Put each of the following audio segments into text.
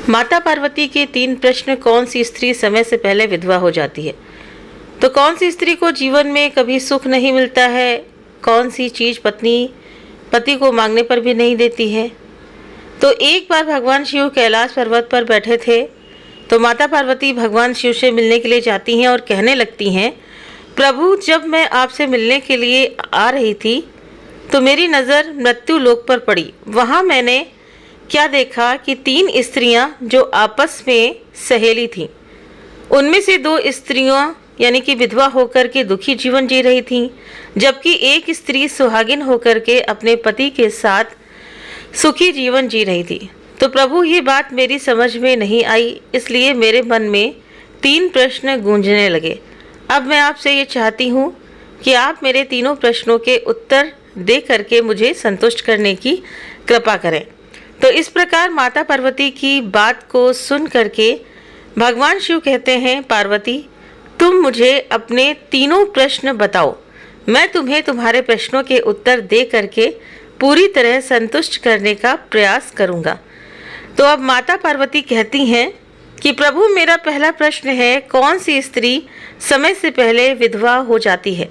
माता पार्वती के 3 प्रश्न। कौन सी स्त्री समय से पहले विधवा हो जाती है? तो कौन सी स्त्री को जीवन में कभी सुख नहीं मिलता है? कौन सी चीज पत्नी पति को मांगने पर भी नहीं देती है? तो एक बार भगवान शिव कैलाश पर्वत पर बैठे थे तो माता पार्वती भगवान शिव से मिलने के लिए जाती हैं और कहने लगती हैं, प्रभु, जब मैं आपसे मिलने के लिए आ रही थी तो मेरी नज़र मृत्यु लोक पर पड़ी। वहाँ मैंने क्या देखा कि 3 स्त्रियां जो आपस में सहेली थीं, उनमें से 2 स्त्रियां यानी कि विधवा होकर के दुखी जीवन जी रही थीं, जबकि एक स्त्री सुहागिन होकर के अपने पति के साथ सुखी जीवन जी रही थी। तो प्रभु, ये बात मेरी समझ में नहीं आई, इसलिए मेरे मन में 3 प्रश्न गूंजने लगे। अब मैं आपसे ये चाहती हूँ कि आप मेरे तीनों प्रश्नों के उत्तर दे करके मुझे संतुष्ट करने की कृपा करें। तो इस प्रकार माता पार्वती की बात को सुन करके भगवान शिव कहते हैं, पार्वती, तुम मुझे अपने तीनों प्रश्न बताओ, मैं तुम्हें तुम्हारे प्रश्नों के उत्तर दे करके पूरी तरह संतुष्ट करने का प्रयास करूंगा। तो अब माता पार्वती कहती हैं कि प्रभु, मेरा पहला प्रश्न है, कौन सी स्त्री समय से पहले विधवा हो जाती है?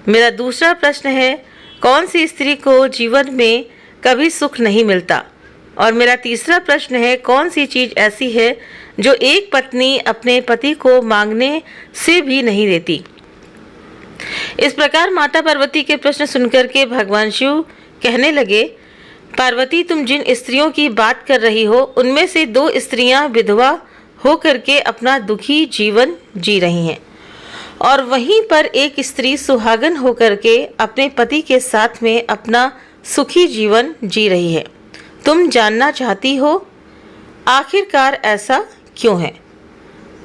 मेरा दूसरा प्रश्न है, कौन सी स्त्री को जीवन में कभी सुख नहीं मिलता? और मेरा तीसरा प्रश्न है, कौन सी चीज़ ऐसी है जो एक पत्नी अपने पति को मांगने से भी नहीं देती? इस प्रकार माता पार्वती के प्रश्न सुनकर के भगवान शिव कहने लगे, पार्वती, तुम जिन स्त्रियों की बात कर रही हो उनमें से 2 स्त्रियां विधवा हो करके अपना दुखी जीवन जी रही हैं, और वहीं पर एक स्त्री सुहागन होकर के अपने पति के साथ में अपना सुखी जीवन जी रही है। तुम जानना चाहती हो आखिरकार ऐसा क्यों है?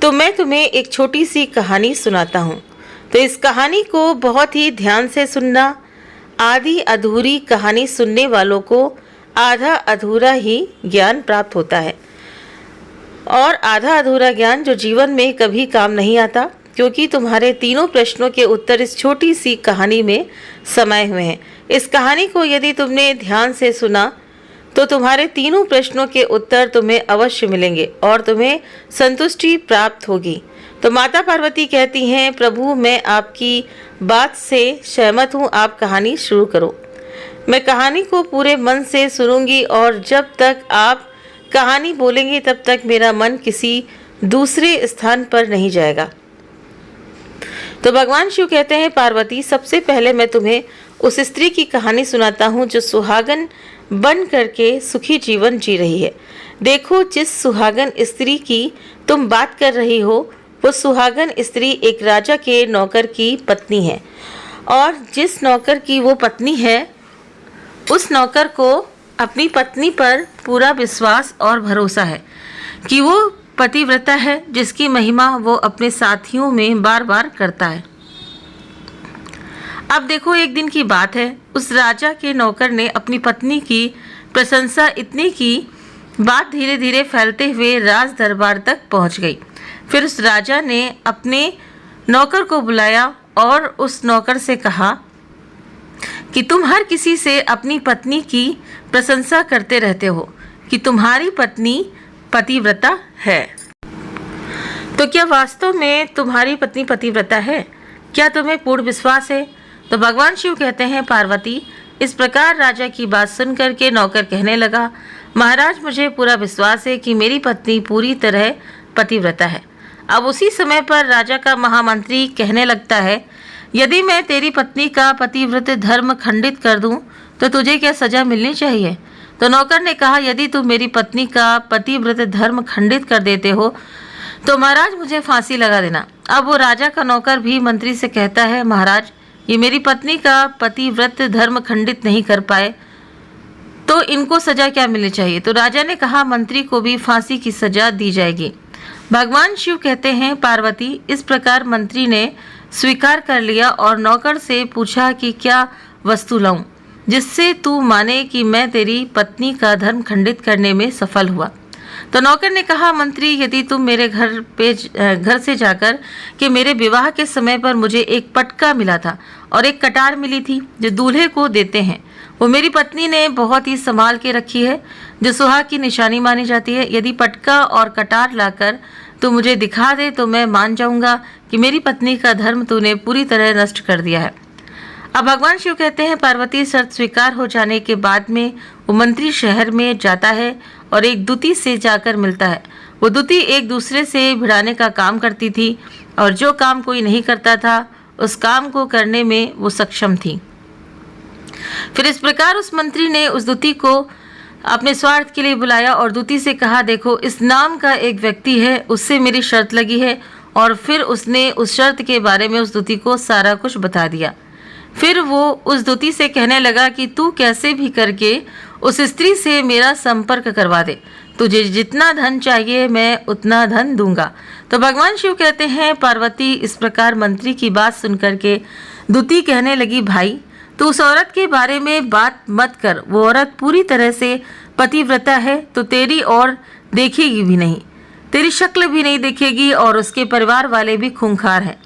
तो मैं तुम्हें एक छोटी सी कहानी सुनाता हूँ। तो इस कहानी को बहुत ही ध्यान से सुनना। आधी अधूरी कहानी सुनने वालों को आधा अधूरा ही ज्ञान प्राप्त होता है, और आधा अधूरा ज्ञान जो जीवन में कभी काम नहीं आता, क्योंकि तुम्हारे तीनों प्रश्नों के उत्तर इस छोटी सी कहानी में समाये हुए हैं। इस कहानी को यदि तुमने ध्यान से सुना तो तुम्हारे तीनों प्रश्नों के उत्तर तुम्हें अवश्य मिलेंगे और तुम्हें संतुष्टि प्राप्त होगी। तो माता पार्वती कहती हैं, प्रभु, मैं आपकी बात से सहमत हूँ, आप कहानी शुरू करो। मैं कहानी को पूरे मन से सुनूंगी और जब तक आप कहानी बोलेंगे तब तक मेरा मन किसी दूसरे स्थान पर नहीं जाएगा। तो भगवान शिव कहते हैं, पार्वती, सबसे पहले मैं तुम्हें उस स्त्री की कहानी सुनाता हूँ जो सुहागन बन करके सुखी जीवन जी रही है। देखो, जिस सुहागन स्त्री की तुम बात कर रही हो वो सुहागन स्त्री एक राजा के नौकर की पत्नी है, और जिस नौकर की वो पत्नी है उस नौकर को अपनी पत्नी पर पूरा विश्वास और भरोसा है कि वो पतिव्रता है, जिसकी महिमा वो अपने साथियों में बार बार करता है। अब देखो, एक दिन की बात है, उस राजा के नौकर ने अपनी पत्नी की प्रशंसा इतनी की, बात धीरे धीरे फैलते हुए राज दरबार तक पहुंच गई। फिर उस राजा ने अपने नौकर को बुलाया और उस नौकर से कहा कि तुम हर किसी से अपनी पत्नी की प्रशंसा करते रहते हो कि तुम्हारी पत्नी पतिव्रता है, तो क्या वास्तव में तुम्हारी पत्नी पतिव्रता है? क्या तुम्हें पूर्ण विश्वास है? तो भगवान शिव कहते हैं, पार्वती, इस प्रकार राजा की बात सुनकर के नौकर कहने लगा, महाराज, मुझे पूरा विश्वास है कि मेरी पत्नी पूरी तरह पतिव्रता है। अब उसी समय पर राजा का महामंत्री कहने लगता है, यदि मैं तेरी पत्नी का पतिव्रत धर्म खंडित कर दूं तो तुझे क्या सजा मिलनी चाहिए? तो नौकर ने कहा, यदि तुम मेरी पत्नी का पतिव्रत धर्म खंडित कर देते हो तो महाराज मुझे फांसी लगा देना। अब वो राजा का नौकर भी मंत्री से कहता है, महाराज, ये मेरी पत्नी का पतिव्रत धर्म खंडित नहीं कर पाए तो इनको सजा क्या मिलनी चाहिए? तो राजा ने कहा, मंत्री को भी फांसी की सजा दी जाएगी। भगवान शिव कहते हैं, पार्वती, इस प्रकार मंत्री ने स्वीकार कर लिया और नौकर से पूछा कि क्या वस्तु लाऊं जिससे तू माने कि मैं तेरी पत्नी का धर्म खंडित करने में सफल हुआ। तो नौकर ने कहा, मंत्री, यदि तुम मेरे घर से जाकर कि मेरे विवाह के समय पर मुझे एक पटका मिला था और एक कटार मिली थी जो दूल्हे को देते हैं, वो मेरी पत्नी ने बहुत ही संभाल के रखी है, जो सुहाग की निशानी मानी जाती है। यदि पटका और कटार लाकर तू मुझे दिखा दे तो मैं मान जाऊंगा कि मेरी पत्नी का धर्म तूने पूरी तरह नष्ट कर दिया है। अब भगवान शिव कहते हैं, पार्वती शर्त स्वीकार हो जाने के बाद में वो मंत्री शहर में जाता है और एक दूती से जाकर मिलता है। वो दूती एक दूसरे से भिड़ाने का काम करती थी और जो काम कोई नहीं करता था उस काम को करने में वो सक्षम थी। फिर इस प्रकार उस मंत्री ने उस दूती को अपने स्वार्थ के लिए बुलाया और दूती से कहा, देखो इस नाम का एक व्यक्ति है, उससे मेरी शर्त लगी है। और फिर उसने उस शर्त के बारे में उस दूती को सारा कुछ बता दिया। फिर वो उस दूती से कहने लगा कि तू कैसे भी करके उस स्त्री से मेरा संपर्क करवा दे, तुझे जितना धन चाहिए मैं उतना धन दूंगा। तो भगवान शिव कहते हैं, पार्वती इस प्रकार मंत्री की बात सुनकर के दूती कहने लगी, भाई तू उस औरत के बारे में बात मत कर, वो औरत पूरी तरह से पतिव्रता है, तो तेरी ओर देखेगी भी नहीं, तेरी शक्ल भी नहीं देखेगी और उसके परिवार वाले भी खूंखार हैं,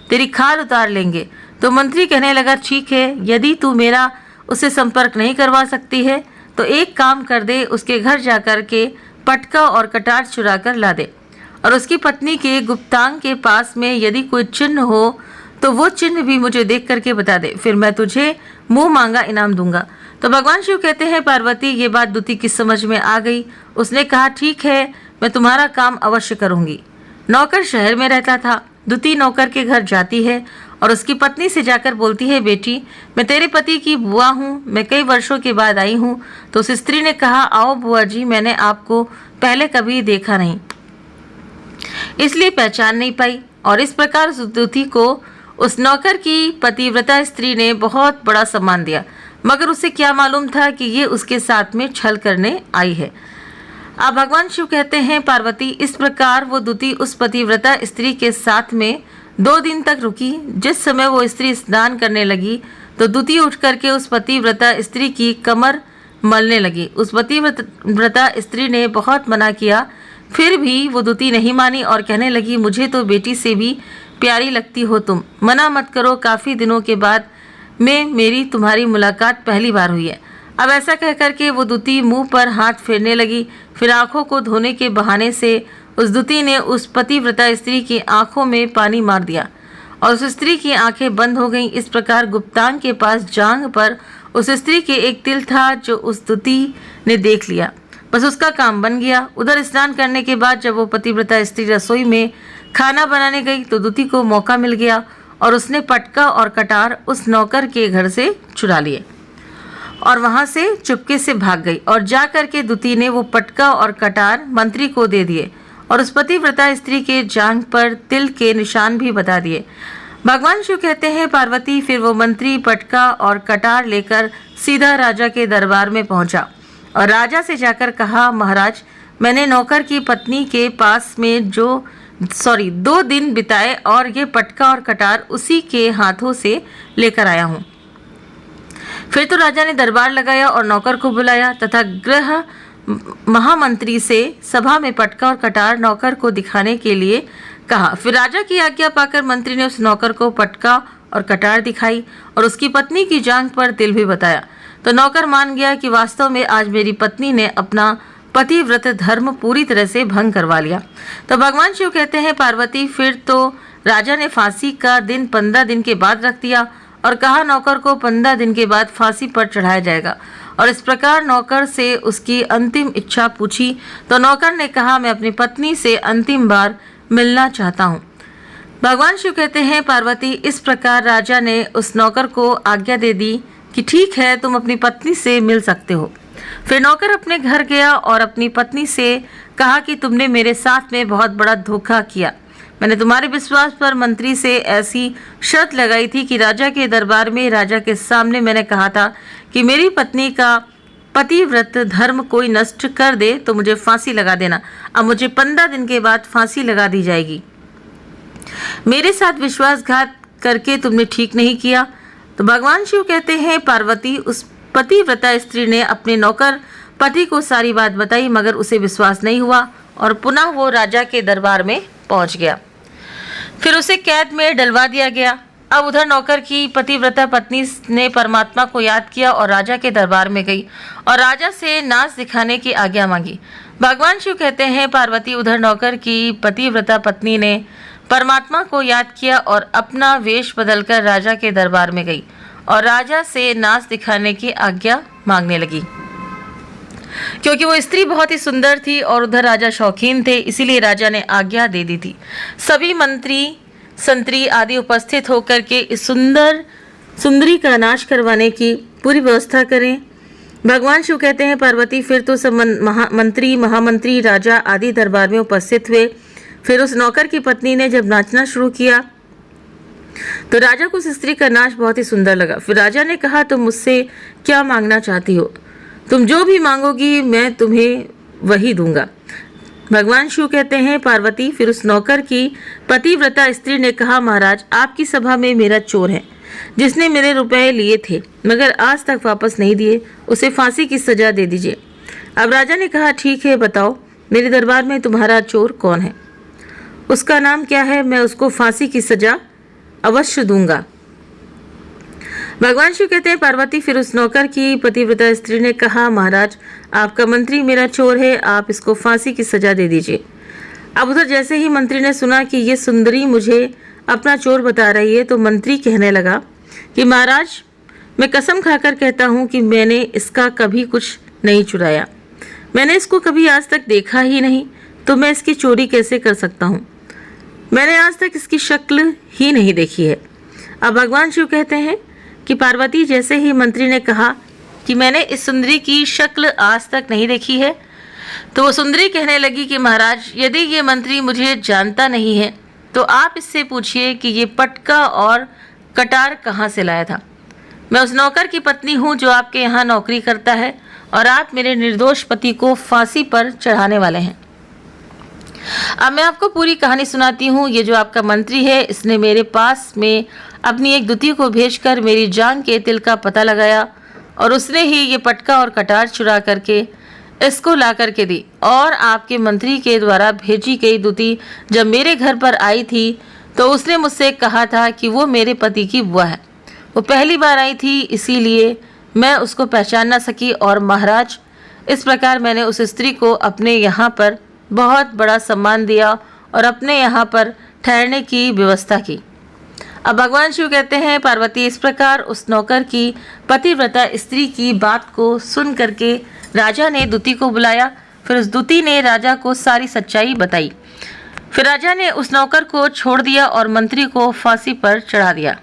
तेरी खाल उतार लेंगे। तो मंत्री कहने लगा, ठीक है, यदि तू मेरा उससे संपर्क नहीं करवा सकती है तो एक काम कर दे, उसके घर जाकर के पटका और कटार चुरा कर ला दे और उसकी पत्नी के गुप्तांग के पास में यदि कोई चिन्ह हो तो वो चिन्ह भी मुझे देख करके बता दे, फिर मैं तुझे मुंह मांगा इनाम दूंगा। तो भगवान शिव कहते हैं, पार्वती ये बात दूती की समझ में आ गई। उसने कहा, ठीक है, मैं तुम्हारा काम अवश्य करूंगी। नौकर शहर में रहता था। दूती नौकर के घर जाती है और उसकी पत्नी से जाकर बोलती है, बेटी मैं तेरे पति की बुआ हूँ, मैं कई वर्षों के बाद आई हूँ। तो उस स्त्री ने कहा, आओ बुआ जी, मैंने आपको पहले कभी देखा नहीं इसलिए पहचान नहीं पाई। और इस प्रकार उस दूती को उस नौकर की पतिव्रता स्त्री ने बहुत बड़ा सम्मान दिया, मगर उसे क्या मालूम था कि ये उसके साथ में छल करने आई है। अब भगवान शिव कहते हैं, पार्वती इस प्रकार वो दूती उस पतिव्रता स्त्री के साथ में 2 दिन तक रुकी। जिस समय वो स्त्री स्नान करने लगी तो दूती उठ करके उस पतिव्रता स्त्री की कमर मलने लगी। उस पतिव्रता स्त्री ने बहुत मना किया, फिर भी वो दूती नहीं मानी और कहने लगी, मुझे तो बेटी से भी प्यारी लगती हो तुम, मना मत करो, काफ़ी दिनों के बाद में मेरी तुम्हारी मुलाकात पहली बार हुई है। अब ऐसा कह करके वो दूती मुंह पर हाथ फेरने लगी। फिर आंखों को धोने के बहाने से उस दूती ने उस पतिव्रता स्त्री की आंखों में पानी मार दिया और उस स्त्री की आंखें बंद हो गईं। इस प्रकार गुप्तांग के पास जांघ पर उस स्त्री के एक तिल था जो उस दूती ने देख लिया, बस उसका काम बन गया। उधर स्नान करने के बाद जब वो पतिव्रता स्त्री रसोई में खाना बनाने गई तो दूती को मौका मिल गया और उसने पटका और कटार उस नौकर के घर से चुरा लिए और वहां से चुपके से भाग गई। और जा करके दूती ने वो पटका और कटार मंत्री को दे दिए और उस पतिव्रता स्त्री के जांघ पर तिल के निशान भी बता दिए। भगवान शिव कहते हैं, पार्वती फिर वो मंत्री पटका और कटार लेकर सीधा राजा के दरबार में पहुंचा और राजा से जाकर कहा, महाराज मैंने नौकर की पत्नी के पास में 2 दिन बिताए और ये पटका और कटार उसी के हाथों से लेकर आया हूँ। फिर तो राजा ने दरबार लगाया और नौकर को बुलाया तथा गृह महामंत्री से सभा में पटका और कटार नौकर को दिखाने के लिए कहा। फिर राजा की आज्ञा पाकर मंत्री ने उस नौकर को पटका और कटार दिखाई और उसकी पत्नी की जांघ पर तिल भी बताया। तो नौकर मान गया कि वास्तव में आज मेरी पत्नी ने अपना पतिव्रत धर्म पूरी तरह से भंग करवा लिया। तो भगवान शिव कहते हैं, पार्वती फिर तो राजा ने फांसी का दिन 15 दिन के बाद रख दिया और कहा नौकर को 15 दिन के बाद फांसी पर चढ़ाया जाएगा। और इस प्रकार नौकर से उसकी अंतिम इच्छा पूछी तो नौकर ने कहा, मैं अपनी पत्नी से अंतिम बार मिलना चाहता हूँ। भगवान शिव कहते हैं, पार्वती इस प्रकार राजा ने उस नौकर को आज्ञा दे दी कि ठीक है, तुम अपनी पत्नी से मिल सकते हो। फिर नौकर अपने घर गया और अपनी पत्नी से कहा कि तुमने मेरे साथ में बहुत बड़ा धोखा किया। मैंने तुम्हारे विश्वास पर मंत्री से ऐसी शर्त लगाई थी कि राजा के दरबार में राजा के सामने मैंने कहा था कि मेरी पत्नी का पतिव्रत धर्म कोई नष्ट कर दे तो मुझे फांसी लगा देना। अब मुझे 15 दिन के बाद फांसी लगा दी जाएगी। मेरे साथ विश्वासघात करके तुमने ठीक नहीं किया। तो भगवान शिव कहते हैं, पार्वती उस पतिव्रता स्त्री ने अपने नौकर पति को सारी बात बताई, मगर उसे विश्वास नहीं हुआ और पुनः वो राजा के दरबार में पहुंच गया। फिर उसे कैद में डलवा दिया गया। अब उधर नौकर की पतिव्रता पत्नी ने परमात्मा को याद किया और राजा के दरबार में गई और राजा से नाच दिखाने की आज्ञा मांगी। भगवान शिव कहते हैं पार्वती उधर नौकर की पतिव्रता पत्नी ने परमात्मा को याद किया और अपना वेश बदलकर राजा के दरबार में गई और राजा से नाच दिखाने की आज्ञा मांगने लगी। क्योंकि वो स्त्री बहुत ही सुंदर थी और उधर राजा शौकीन थे, इसीलिए राजा ने आज्ञा दे दी थी। सभी मंत्री संतरी आदि उपस्थित होकर के इस सुंदरी का नाश करवाने की पूरी व्यवस्था करें। भगवान शिव कहते हैं पार्वती फिर तो सब मंत्री महामंत्री राजा आदि दरबार में उपस्थित हुए। फिर उस नौकर की पत्नी ने जब नाचना शुरू किया तो राजा को उस स्त्री का नाच बहुत ही सुंदर लगा। फिर राजा ने कहा तुम मुझसे क्या मांगना चाहती हो? तुम जो भी मांगोगी मैं तुम्हें वही दूंगा। भगवान शिव कहते हैं पार्वती फिर उस नौकर की पतिव्रता स्त्री ने कहा महाराज आपकी सभा में मेरा चोर है जिसने मेरे रुपए लिए थे मगर आज तक वापस नहीं दिए, उसे फांसी की सजा दे दीजिए। अब राजा ने कहा ठीक है बताओ मेरे दरबार में तुम्हारा चोर कौन है, उसका नाम क्या है, मैं उसको फांसी की सजा अवश्य दूंगा। भगवान शिव कहते हैं पार्वती फिर उस नौकर की पतिव्रता स्त्री ने कहा महाराज आपका मंत्री मेरा चोर है, आप इसको फांसी की सजा दे दीजिए। अब उधर जैसे ही मंत्री ने सुना कि ये सुंदरी मुझे अपना चोर बता रही है तो मंत्री कहने लगा कि महाराज मैं कसम खाकर कहता हूँ कि मैंने इसका कभी कुछ नहीं चुराया, मैंने इसको कभी आज तक देखा ही नहीं, तो मैं इसकी चोरी कैसे कर सकता हूँ, मैंने आज तक इसकी शक्ल ही नहीं देखी है। अब भगवान शिव कहते हैं कि पार्वती जैसे ही मंत्री ने कहा कि मैंने इस सुंदरी की शक्ल आज तक नहीं देखी है तो वो सुंदरी कहने लगी कि महाराज यदि ये मंत्री मुझे जानता नहीं है तो आप इससे पूछिए कि ये पटका और कटार कहाँ से लाया था। मैं उस नौकर की पत्नी हूँ जो आपके यहाँ नौकरी करता है और आप मेरे निर्दोष पति को फांसी पर चढ़ाने वाले हैं। अब मैं आपको पूरी कहानी सुनाती हूँ। ये जो आपका मंत्री है इसने मेरे पास में अपनी एक दूती को भेजकर मेरी जांग के तिल का पता लगाया और उसने ही ये पटका और कटार चुरा करके इसको ला करके दी। और आपके मंत्री के द्वारा भेजी गई दूती जब मेरे घर पर आई थी तो उसने मुझसे कहा था कि वो मेरे पति की बुआ है, वो पहली बार आई थी इसीलिए मैं उसको पहचान ना सकी और महाराज इस प्रकार मैंने उस स्त्री को अपने यहाँ पर बहुत बड़ा सम्मान दिया और अपने यहाँ पर ठहरने की व्यवस्था की। अब भगवान शिव कहते हैं पार्वती इस प्रकार उस नौकर की पतिव्रता स्त्री की बात को सुन करके राजा ने दूती को बुलाया। फिर उस दूती ने राजा को सारी सच्चाई बताई। फिर राजा ने उस नौकर को छोड़ दिया और मंत्री को फांसी पर चढ़ा दिया।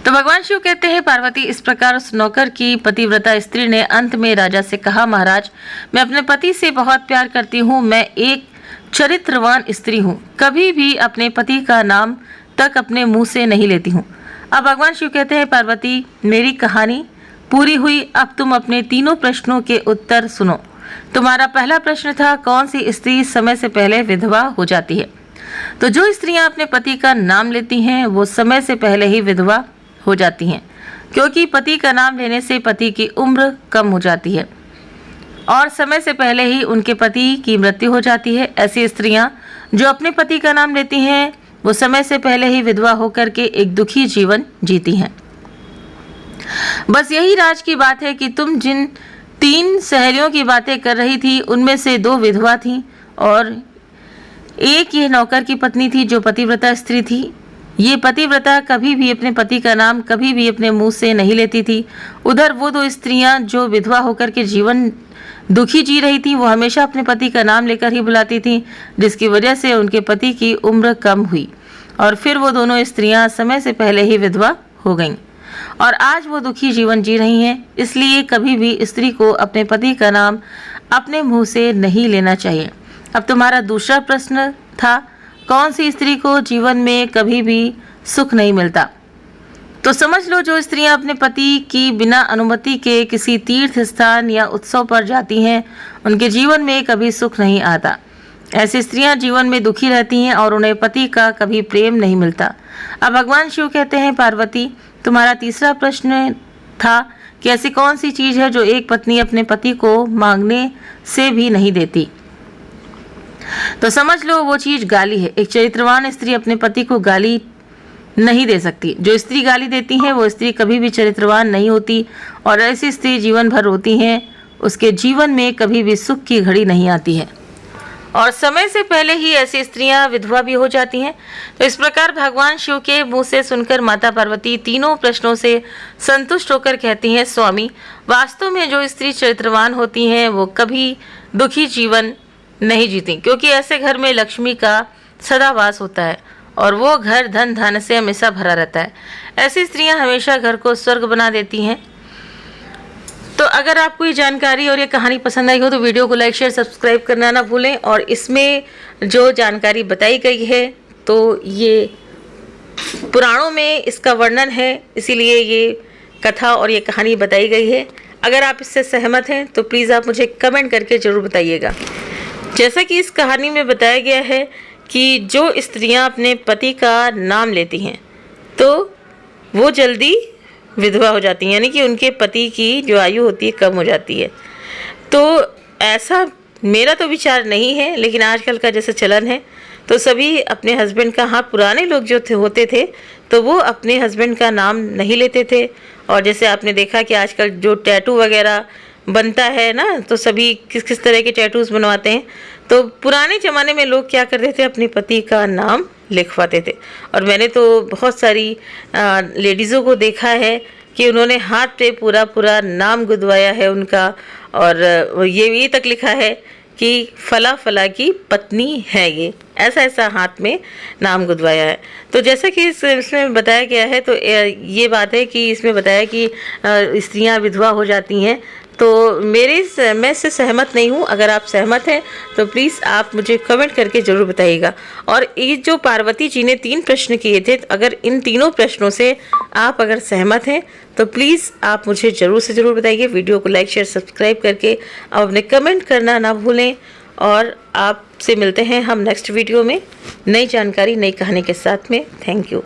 तो भगवान शिव कहते हैं पार्वती इस प्रकार उस नौकर की पतिव्रता स्त्री ने अंत में राजा से कहा महाराज मैं अपने पति से बहुत प्यार करती हूँ, मैं एक चरित्रवान स्त्री हूँ, कभी भी अपने पति का नाम तक अपने मुंह से नहीं लेती हूँ। अब भगवान शिव कहते हैं पार्वती मेरी कहानी पूरी हुई, अब तुम अपने तीनों प्रश्नों के उत्तर सुनो। तुम्हारा पहला प्रश्न था कौन सी स्त्री समय से पहले विधवा हो जाती है। तो जो स्त्रियां अपने पति का नाम लेती हैं वो समय से पहले ही विधवा हो जाती हैं, क्योंकि पति का नाम लेने से पति की उम्र कम हो जाती है और समय से पहले ही उनके पति की मृत्यु हो जाती है। ऐसी स्त्रियां जो अपने पति का नाम लेती हैं वो समय से पहले ही विधवा होकर के एक दुखी जीवन जीती हैं। बस यही राज की बात है कि तुम जिन 3 सहेलियों की बातें कर रही थी उनमें से 2 विधवा थीं और एक ये नौकर की पत्नी थी जो पतिव्रता स्त्री थी। ये पतिव्रता कभी भी अपने पति का नाम कभी भी अपने मुंह से नहीं लेती थी। उधर वो 2 स्त्रियां जो विधवा होकर के जीवन दुखी जी रही थी वो हमेशा अपने पति का नाम लेकर ही बुलाती थी, जिसकी वजह से उनके पति की उम्र कम हुई और फिर वो दोनों स्त्रियां समय से पहले ही विधवा हो गईं और आज वो दुखी जीवन जी रही हैं। इसलिए कभी भी स्त्री को अपने पति का नाम अपने मुंह से नहीं लेना चाहिए। अब तुम्हारा दूसरा प्रश्न था कौन सी स्त्री को जीवन में कभी भी सुख नहीं मिलता। तो समझ लो जो स्त्रियां अपने पति की बिना अनुमति के किसी तीर्थ स्थान या उत्सव पर जाती हैं उनके जीवन में कभी सुख नहीं आता। ऐसी स्त्रियां जीवन में दुखी रहती हैं और उन्हें पति का कभी प्रेम नहीं मिलता। अब भगवान शिव कहते हैं पार्वती तुम्हारा तीसरा प्रश्न था कि ऐसी कौन सी चीज़ है जो एक पत्नी अपने पति को मांगने से भी नहीं देती। तो समझ लो वो चीज़ गाली है। एक चरित्रवान स्त्री अपने पति को गाली नहीं दे सकती। जो स्त्री गाली देती हैं वो स्त्री कभी भी चरित्रवान नहीं होती, और ऐसी स्त्री जीवन भर रोती हैं, उसके जीवन में कभी भी सुख की घड़ी नहीं आती है, और समय से पहले ही ऐसी स्त्रियां विधवा भी हो जाती हैं। तो इस प्रकार भगवान शिव के मुंह से सुनकर माता पार्वती तीनों प्रश्नों से संतुष्ट होकर कहती हैं, स्वामी, वास्तव में जो स्त्री चरित्रवान होती हैं वो कभी दुखी जीवन नहीं जीती, क्योंकि ऐसे घर में लक्ष्मी का सदा वास होता है और वो घर धन धान्य से हमेशा भरा रहता है। ऐसी स्त्रियां हमेशा घर को स्वर्ग बना देती हैं। तो अगर आपको ये जानकारी और ये कहानी पसंद आई हो तो वीडियो को लाइक शेयर सब्सक्राइब करना ना भूलें। और इसमें जो जानकारी बताई गई है तो ये पुराणों में इसका वर्णन है, इसीलिए ये कथा और ये कहानी बताई गई है। अगर आप इससे सहमत हैं तो प्लीज़ आप मुझे कमेंट करके ज़रूर बताइएगा। जैसा कि इस कहानी में बताया गया है कि जो स्त्रियां अपने पति का नाम लेती हैं तो वो जल्दी विधवा हो जाती हैं, यानी कि उनके पति की जो आयु होती है कम हो जाती है। तो ऐसा मेरा तो विचार नहीं है, लेकिन आजकल का जैसे चलन है तो सभी अपने हस्बैंड का, हाँ पुराने लोग जो होते थे तो वो अपने हस्बैंड का नाम नहीं लेते थे। और जैसे आपने देखा कि आजकल जो टैटू वगैरह बनता है ना, तो सभी किस किस तरह के टैटूज बनवाते हैं। तो पुराने ज़माने में लोग क्या करते थे, अपने पति का नाम लिखवाते थे। और मैंने तो बहुत सारी लेडीज़ों को देखा है कि उन्होंने हाथ पे पूरा पूरा नाम गुदवाया है उनका, और ये तक लिखा है कि फला फला की पत्नी है ये, ऐसा ऐसा हाथ में नाम गुदवाया है। तो जैसा कि इसमें बताया गया है, तो ये बात है कि इसमें बताया कि स्त्रियां विधवा हो जाती हैं। तो मैं इससे सहमत नहीं हूँ। अगर आप सहमत हैं तो प्लीज़ आप मुझे कमेंट करके ज़रूर बताइएगा। और ये जो पार्वती जी ने 3 प्रश्न किए थे, तो अगर इन तीनों प्रश्नों से आप अगर सहमत हैं तो प्लीज़ आप मुझे ज़रूर से ज़रूर बताइए। वीडियो को लाइक शेयर सब्सक्राइब करके आप अपने कमेंट करना ना भूलें। और आपसे मिलते हैं हम नेक्स्ट वीडियो में नई जानकारी नई कहानी के साथ में। Thank you.